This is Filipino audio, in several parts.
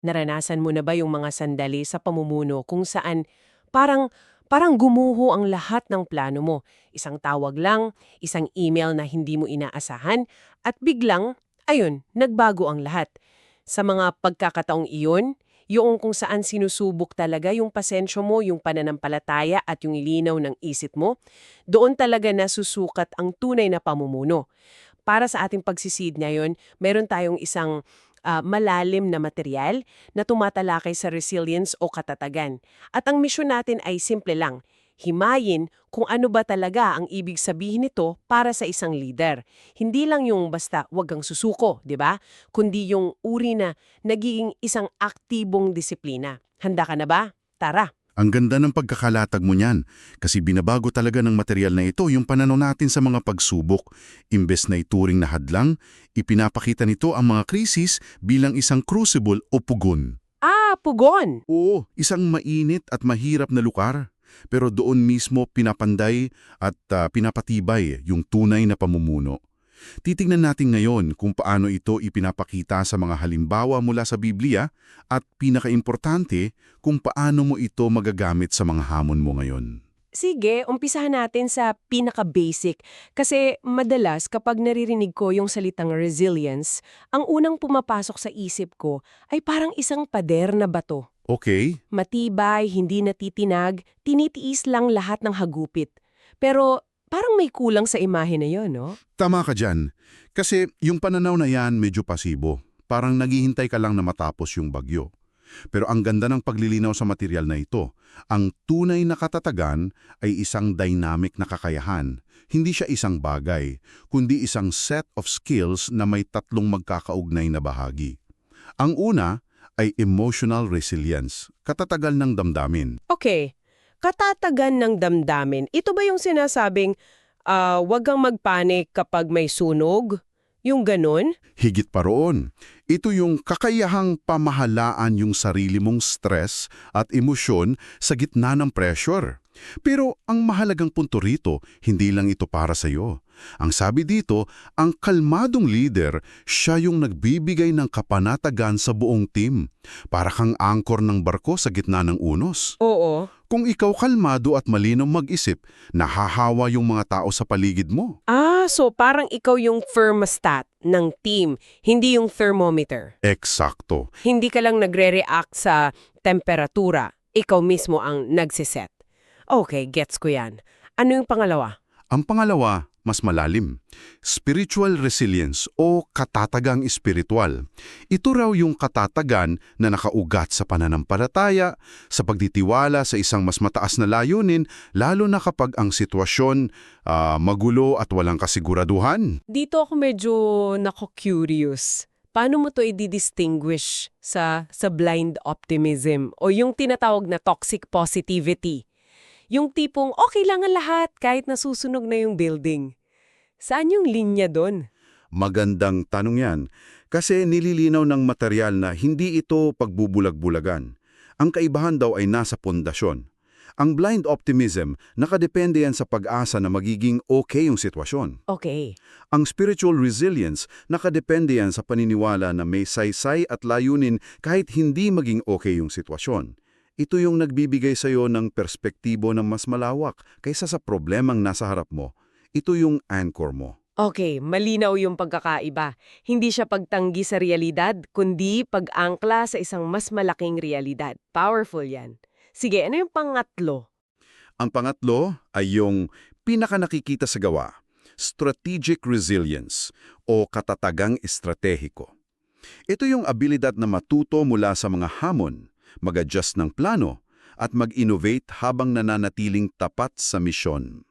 Naranasan mo na ba yung mga sandali sa pamumuno kung saan parang parang gumuho ang lahat ng plano mo? Isang tawag lang, isang email na hindi mo inaasahan, at biglang, ayun, nagbago ang lahat. Sa mga pagkakataong iyon, yung kung saan sinusubok talaga yung pasensya mo, yung pananampalataya at yung linaw ng isip mo, doon talaga nasusukat ang tunay na pamumuno. Para sa ating pagsisid ngayon, meron tayong isang malalim na material na tumatalakay sa resilience o katatagan. At ang misyon natin ay simple lang, himayin kung ano ba talaga ang ibig sabihin nito para sa isang leader. Hindi lang yung basta wag kang susuko, di ba? Kundi yung uri na nagiging isang aktibong disiplina. Handa ka na ba? Tara! Ang ganda ng pagkakalatag mo niyan kasi binabago talaga ng material na ito yung pananaw natin sa mga pagsubok. Imbes na ituring na hadlang, ipinapakita nito ang mga krisis bilang isang crucible o pugon. Ah, pugon! Oo, isang mainit at mahirap na lugar. Pero doon mismo pinapanday at pinapatibay yung tunay na pamumuno. Titingnan natin ngayon kung paano ito ipinapakita sa mga halimbawa mula sa Biblia at pinakaimportante kung paano mo ito magagamit sa mga hamon mo ngayon. Sige, umpisahan natin sa pinaka-basic. Kasi madalas kapag naririnig ko yung salitang resilience, ang unang pumapasok sa isip ko ay parang isang pader na bato. Okay, Matibay, hindi natitinag, tinitiis lang lahat ng hagupit. Pero parang may kulang sa imahe na yon, no? tama ka dyan. Kasi yung pananaw na yan medyo pasibo. Parang naghihintay ka lang na matapos yung bagyo. Pero ang ganda ng paglilinaw sa material na ito, ang tunay na katatagan ay isang dynamic na kakayahan. Hindi siya isang bagay, kundi isang set of skills na may tatlong magkakaugnay na bahagi. Ang una ay emotional resilience, katatagal ng damdamin. Okay, katatagan ng damdamin. Ito ba yung sinasabing, wag kang magpanik kapag may sunog? Yung ganun? Higit pa roon, ito yung kakayahang pamahalaan yung sarili mong stress at emosyon sa gitna ng pressure. Pero ang mahalagang punto rito, hindi lang ito para sa iyo. Ang sabi dito, ang kalmadong leader, siya yung nagbibigay ng kapanatagan sa buong team. Para kang angkor ng barko sa gitna ng unos. Oo. Kung ikaw kalmado at malinaw mag-isip, nahahawa yung mga tao sa paligid mo. Ah, so parang ikaw yung thermostat ng team, hindi yung thermometer. Eksakto. Hindi ka lang nagre-react sa temperatura, ikaw mismo ang nagsiset. Okay, gets ko yan. Ano yung pangalawa? Ang pangalawa, mas malalim. Spiritual resilience o katatagang espiritual. Ito raw yung katatagan na nakaugat sa pananampalataya, sa pagtitiwala sa isang mas mataas na layunin, lalo na kapag ang sitwasyon magulo at walang kasiguraduhan. Dito ako medyo nako-curious. Paano mo to i-distinguish sa blind optimism o yung tinatawag na toxic positivity? Yung tipong okay lang ang lahat kahit nasusunog na yung building. Saan yung linya doon? Magandang tanong yan. Kasi nililinaw ng material na hindi ito pagbubulag-bulagan. Ang kaibahan daw ay nasa pundasyon. Ang blind optimism, nakadepende yan sa pag-asa na magiging okay yung sitwasyon. Okay. Ang spiritual resilience, nakadepende yan sa paniniwala na may saysay at layunin kahit hindi maging okay yung sitwasyon. Ito yung nagbibigay sa iyo ng perspektibo na mas malawak kaysa sa problemang nasa harap mo. Ito yung anchor mo. Okay, malinaw yung pagkakaiba. Hindi siya pagtanggi sa realidad, kundi pag-angkla sa isang mas malaking realidad. Powerful yan. Sige, ano yung pangatlo? Ang pangatlo ay yung pinakanakikita sa gawa, strategic resilience o katatagang estratehiko. Ito yung abilidad na matuto mula sa mga hamon, mag-adjust ng plano, at mag-innovate habang nananatiling tapat sa misyon.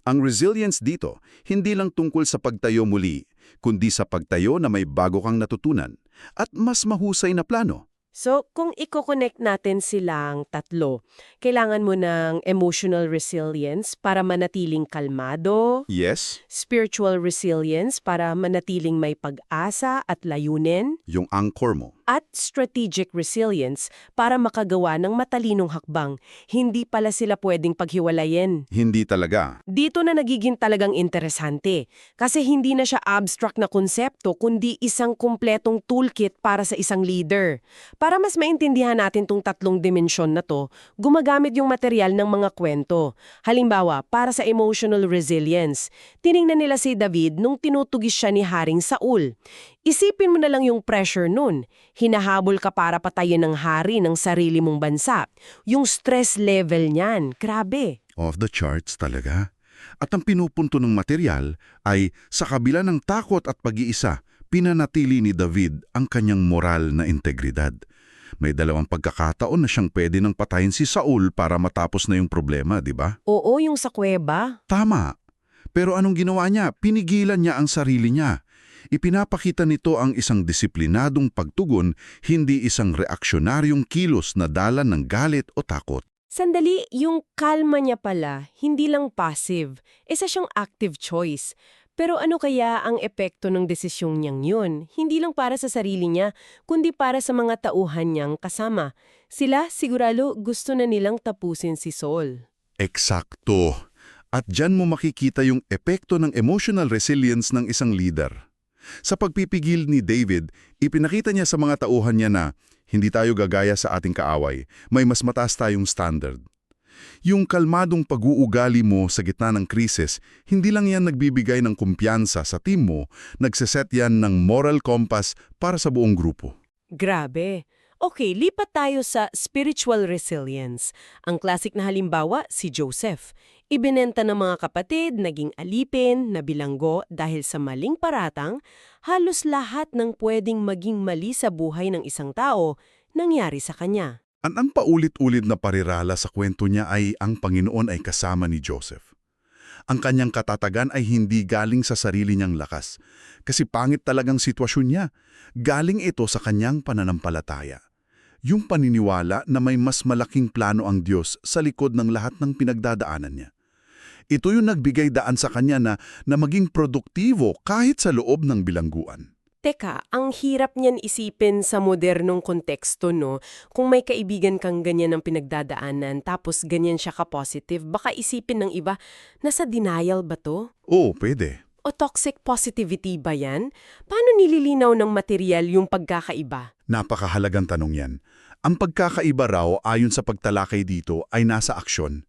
Ang resilience dito, hindi lang tungkol sa pagtayo muli, kundi sa pagtayo na may bago kang natutunan at mas mahusay na plano. So, kung i-connect natin silang tatlo, kailangan mo ng emotional resilience para manatiling kalmado, Yes, spiritual resilience para manatiling may pag-asa at layunin, yung anchor mo. at strategic resilience para makagawa ng matalinong hakbang. Hindi pala sila pwedeng paghiwalayin. Hindi talaga. Dito na nagiging talagang interesante kasi hindi na siya abstract na konsepto kundi isang kumpletong toolkit para sa isang leader. Para mas maintindihan natin tong tatlong dimensyon na to, gumagamit yung material ng mga kwento. Halimbawa, para sa emotional resilience, tiningnan nila si David nung tinutugis siya ni Haring Saul. Isipin mo na lang yung pressure nun. Hinahabol ka para patayin ng hari ng sarili mong bansa. Yung stress level niyan, grabe. Off the charts talaga. At ang pinupunto ng material ay sa kabila ng takot at pag-iisa, pinanatili ni David ang kanyang moral na integridad. May dalawang pagkakataon na siyang pwede nang patayin si Saul para matapos na yung problema, di ba? Oo, yung sa kuweba. Tama. Pero anong ginawa niya? Pinigilan niya ang sarili niya. Ipinapakita nito ang isang disiplinadong pagtugon, hindi isang reaksyonaryong kilos na dala ng galit o takot. Sandali, yung kalma niya pala, hindi lang passive, isa siyang active choice. Pero ano kaya ang epekto ng desisyong niyang yun? Hindi lang para sa sarili niya, kundi para sa mga tauhan niyang kasama. Sila sigurado gusto na nilang tapusin si Saul. Eksakto. At dyan mo makikita yung epekto ng emotional resilience ng isang leader. Sa pagpipigil ni David, ipinakita niya sa mga tauhan niya na hindi tayo gagaya sa ating kaaway, may mas mataas tayong standard. Yung kalmadong pag-uugali mo sa gitna ng krisis, hindi lang yan nagbibigay ng kumpiyansa sa team mo, nagseset yan ng moral compass para sa buong grupo. Grabe. Okay, lipat tayo sa spiritual resilience. Ang classic na halimbawa, si Joseph. Ibinenta ng mga kapatid, naging alipin, nabilanggo dahil sa maling paratang, halos lahat ng pwedeng maging mali sa buhay ng isang tao, nangyari sa kanya. Ang paulit-ulit na parirala sa kwento niya ay ang Panginoon ay kasama ni Joseph. Ang kanyang katatagan ay hindi galing sa sarili niyang lakas, kasi pangit talagang sitwasyon niya. Galing ito sa kanyang pananampalataya. Yung paniniwala na may mas malaking plano ang Diyos sa likod ng lahat ng pinagdadaanan niya. Ito yung nagbigay daan sa kanya na maging produktibo kahit sa loob ng bilangguan. Teka, ang hirap niyan isipin sa modernong konteksto, no? Kung may kaibigan kang ganyan ang pinagdadaanan, tapos ganyan siya ka-positive, baka isipin ng iba, nasa denial ba to? Oo, pwede. O toxic positivity ba yan? Paano nililinaw ng material yung pagkakaiba? Napakahalagang tanong yan. Ang pagkakaiba raw ayon sa pagtalakay dito ay nasa aksyon.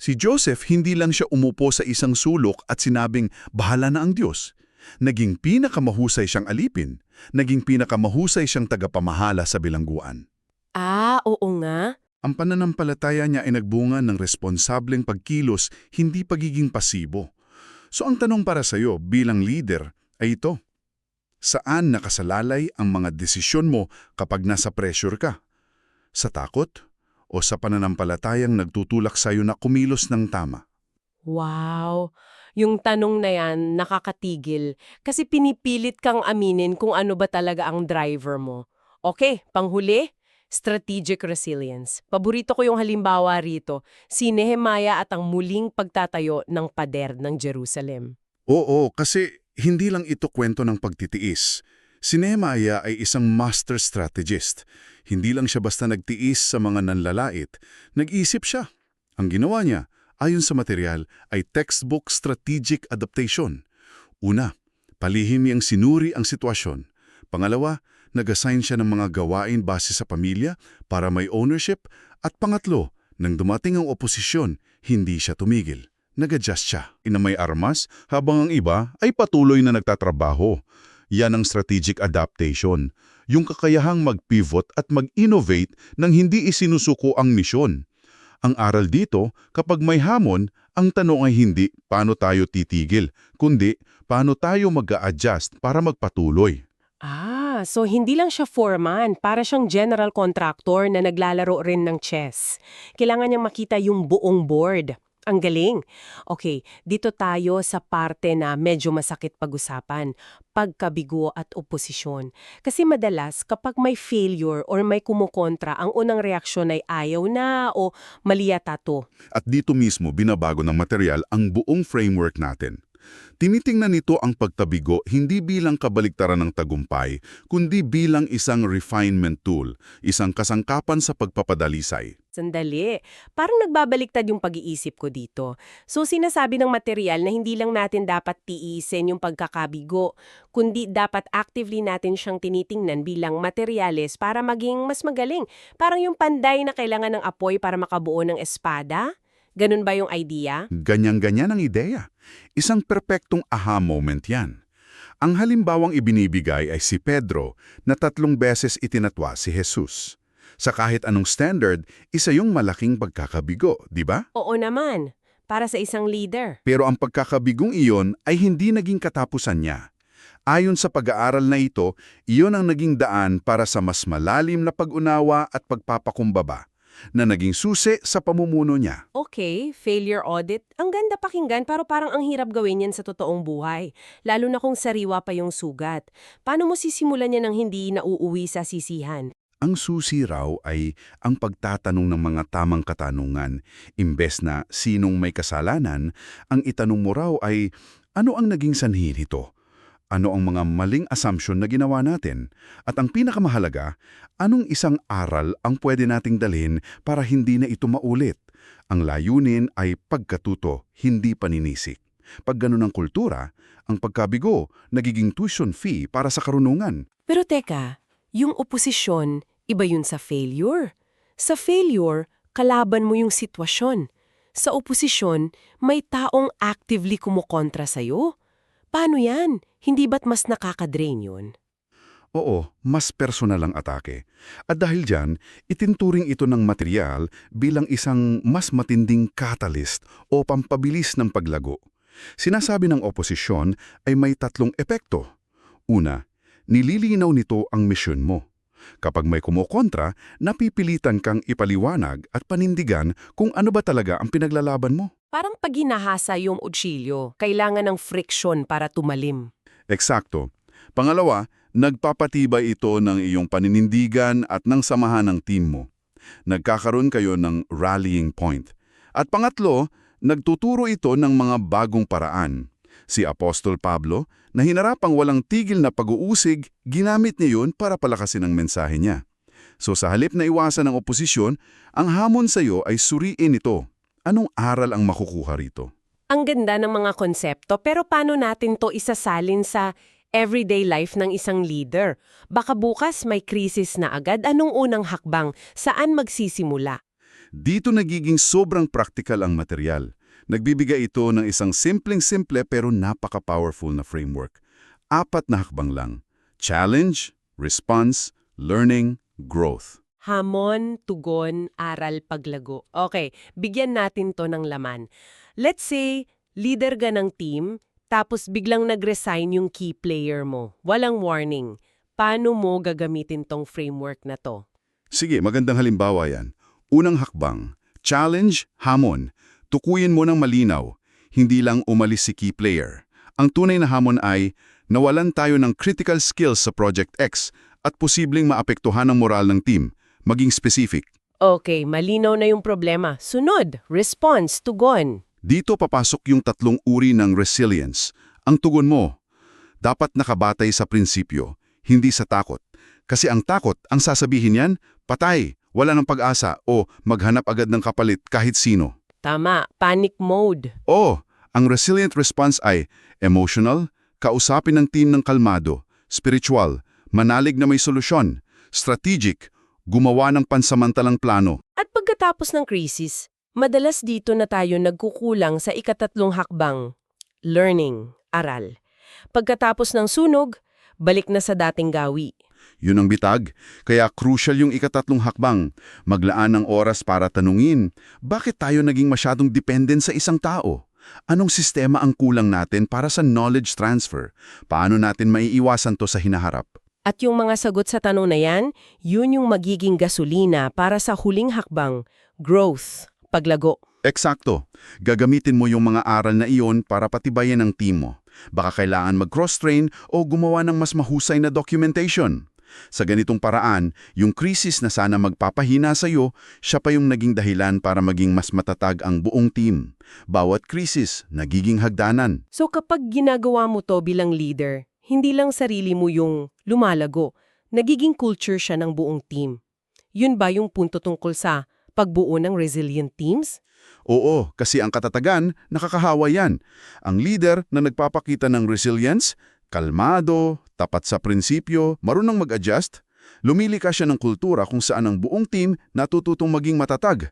Si Joseph hindi lang siya umupo sa isang sulok at sinabing, bahala na ang Diyos. Naging pinakamahusay siyang alipin. Naging pinakamahusay siyang tagapamahala sa bilangguan. Ah, oo nga. Ang pananampalataya niya ay nagbunga ng responsableng pagkilos, hindi pagiging pasibo. So ang tanong para sa'yo bilang leader ay ito. Saan nakasalalay ang mga desisyon mo kapag nasa pressure ka? Sa takot o sa pananampalatayang nagtutulak sa'yo na kumilos ng tama? Wow! Yung tanong na yan, nakakatigil. Kasi pinipilit kang aminin kung ano ba talaga ang driver mo. Okay, panghuli, strategic resilience. Paborito ko yung halimbawa rito, si Nehemiah at ang muling pagtatayo ng pader ng Jerusalem. Oo, kasi hindi lang ito kwento ng pagtitiis. Si Nehemiah ay isang master strategist. Hindi lang siya basta nagtiis sa mga nanlalait. Nag-isip siya. Ang ginawa niya, ayon sa material, ay textbook strategic adaptation. Una, palihim niyang sinuri ang sitwasyon. Pangalawa, nag-assign siya ng mga gawain base sa pamilya para may ownership. At pangatlo, nang dumating ang oposisyon, hindi siya tumigil. Nag-adjust siya. May armas habang ang iba ay patuloy na nagtatrabaho. Yan ang strategic adaptation. Yung kakayahang mag-pivot at mag-innovate nang hindi isinusuko ang misyon. Ang aral dito, kapag may hamon, ang tanong ay hindi paano tayo titigil, kundi paano tayo mag-a-adjust para magpatuloy. Ah, so hindi lang siya foreman, para siyang general contractor na naglalaro rin ng chess. Kailangan niyang makita yung buong board. Ang galing. Okay, dito tayo sa parte na medyo masakit pag-usapan, pagkabigo at oposisyon. Kasi madalas kapag may failure or may kumukontra, ang unang reaksyon ay ayaw na o mali yata to. At dito mismo binabago ng material ang buong framework natin. Tinitingnan nito ang pagtabigo hindi bilang kabaliktaran ng tagumpay, kundi bilang isang refinement tool, isang kasangkapan sa pagpapadalisay. Sandali. Parang nagbabaliktad yung pag-iisip ko dito. So sinasabi ng material na hindi lang natin dapat tiisin yung pagkakabigo, kundi dapat actively natin siyang tinitingnan bilang materyales para maging mas magaling. Parang yung panday na kailangan ng apoy para makabuo ng espada? Ganun ba yung idea? Ganyan-ganyan ang ideya. Isang perpektong aha moment yan. Ang halimbawang ibinibigay ay si Pedro na 3 beses itinatwa si Jesus. Sa kahit anong standard, isa yung malaking pagkakabigo, di ba? Oo naman. Para sa isang leader. Pero ang pagkakabigong iyon ay hindi naging katapusan niya. Ayon sa pag-aaral na ito, iyon ang naging daan para sa mas malalim na pag-unawa at pagpapakumbaba na naging susi sa pamumuno niya. Okay, failure audit. Ang ganda pakinggan pero parang ang hirap gawin yan sa totoong buhay. Lalo na kung sariwa pa yung sugat. Paano mo sisimulan yan ng hindi nauuwi sa sisihan? Ang susi raw ay ang pagtatanong ng mga tamang katanungan. Imbes na sinong may kasalanan, ang itanong mo raw ay ano ang naging sanhi nito? Ano ang mga maling assumption na ginawa natin? At ang pinakamahalaga, anong isang aral ang pwede nating dalhin para hindi na ito maulit? Ang layunin ay pagkatuto, hindi paninisik. Pag ganun ang kultura, ang pagkabigo, nagiging tuition fee para sa karunungan. Pero teka, yung oposisyon, iba yun sa failure. Sa failure, kalaban mo yung sitwasyon. Sa oposisyon, may taong actively kumukontra sa'yo. Paano yan? Hindi ba't mas nakakadrain yun? Oo, mas personal ang atake. At dahil dyan, itinturing ito ng material bilang isang mas matinding catalyst o pampabilis ng paglago. Sinasabi ng oposisyon ay may 3 epekto. Una, nililinaw nito ang misyon mo. Kapag may kumukontra, napipilitan kang ipaliwanag at panindigan kung ano ba talaga ang pinaglalaban mo. Parang pag hinahasa yung utsilyo, kailangan ng friction para tumalim. Eksakto. Pangalawa, nagpapatibay ito ng iyong paninindigan at ng samahan ng team mo. Nagkakaroon kayo ng rallying point. At pangatlo, nagtuturo ito ng mga bagong paraan. Si Apostol Pablo, na hinarapang walang tigil na pag-uusig, ginamit niya yun para palakasin ang mensahe niya. So sa halip na iwasan ang oposisyon, ang hamon sa iyo ay suriin ito. Anong aral ang makukuha rito? Ang ganda ng mga konsepto, pero paano natin to isasalin sa everyday life ng isang leader? Baka bukas may krisis na agad, anong unang hakbang? Saan magsisimula? Dito nagiging sobrang practical ang material. Nagbibigay ito ng isang simpleng-simple pero napaka-powerful na framework. 4 na hakbang lang. Challenge, response, learning, growth. Hamon, tugon, aral, paglago. Okay, bigyan natin to ng laman. Let's say, leader ka ng team, tapos biglang nag-resign yung key player mo. Walang warning. Paano mo gagamitin tong framework na to? Sige, magandang halimbawa yan. Unang hakbang, challenge, hamon. Tukuyin mo ng malinaw, hindi lang umalis si key player. Ang tunay na hamon ay, nawalan tayo ng critical skills sa Project X at posibleng maapektuhan ang moral ng team. Maging specific. Okay, malinaw na yung problema. Sunod, response, tugon. Dito papasok yung 3 uri ng resilience. Ang tugon mo, dapat nakabatay sa prinsipyo, hindi sa takot. Kasi ang takot, ang sasabihin yan, patay, wala ng pag-asa o maghanap agad ng kapalit kahit sino. Tama, panic mode. O, ang resilient response ay emotional, kausapin ng team ng kalmado, spiritual, manalig na may solusyon, strategic, gumawa ng pansamantalang plano. At pagkatapos ng krisis, madalas dito na tayo nagkukulang sa ika-3 hakbang. Learning, aral. Pagkatapos ng sunog, balik na sa dating gawi. Yun ang bitag, kaya crucial yung ika-3 hakbang. Maglaan ng oras para tanungin, bakit tayo naging masyadong dependent sa isang tao? Anong sistema ang kulang natin para sa knowledge transfer? Paano natin maiiwasan to sa hinaharap? At yung mga sagot sa tanong na yan, yun yung magiging gasolina para sa huling hakbang, growth, paglago. Eksakto. Gagamitin mo yung mga aral na iyon para patibayan ang team mo. Baka kailangan mag-cross-train o gumawa ng mas mahusay na documentation. Sa ganitong paraan, yung krisis na sana magpapahina sa iyo, siya pa yung naging dahilan para maging mas matatag ang buong team. Bawat krisis, nagiging hagdanan. So kapag ginagawa mo to bilang leader, hindi lang sarili mo yung lumalago, nagiging culture siya ng buong team. Yun ba yung punto tungkol sa pagbuo ng resilient teams? Oo, kasi ang katatagan, nakakahawa yan. Ang leader na nagpapakita ng resilience, kalmado, tapat sa prinsipyo, marunong mag-adjust, lumilika siya ng kultura kung saan ang buong team natututong maging matatag.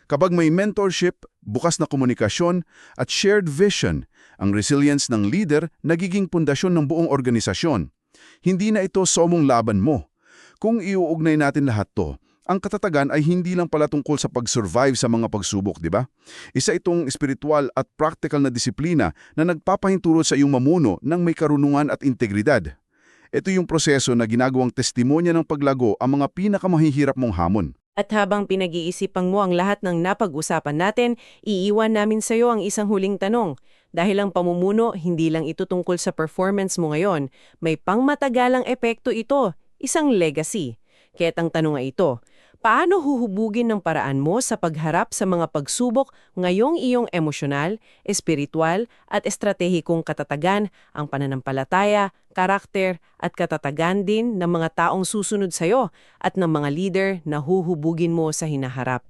Kapag may mentorship, bukas na komunikasyon, at shared vision, ang resilience ng leader nagiging pundasyon ng buong organisasyon. Hindi na ito somong laban mo. Kung iuugnay natin lahat to, ang katatagan ay hindi lang pala tungkol sa pag-survive sa mga pagsubok, di ba? Isa itong espiritual at practical na disiplina na nagpapahintulot sa iyong mamuno ng may karunungan at integridad. Ito yung proseso na ginagawang testimonya ng paglago ang mga pinakamahihirap mong hamon. At habang pinag-iisipan mo ang lahat ng napag-usapan natin, iiwan namin sa iyo ang isang huling tanong. Dahil ang pamumuno, hindi lang ito tungkol sa performance mo ngayon, may pangmatagalang epekto ito, isang legacy. Kaya't ang tanong ay ito, paano huhubugin ng paraan mo sa pagharap sa mga pagsubok ngayong iyong emosyonal, espiritual at estratehikong katatagan, ang pananampalataya, karakter at katatagan din ng mga taong susunod sa iyo at ng mga leader na huhubugin mo sa hinaharap?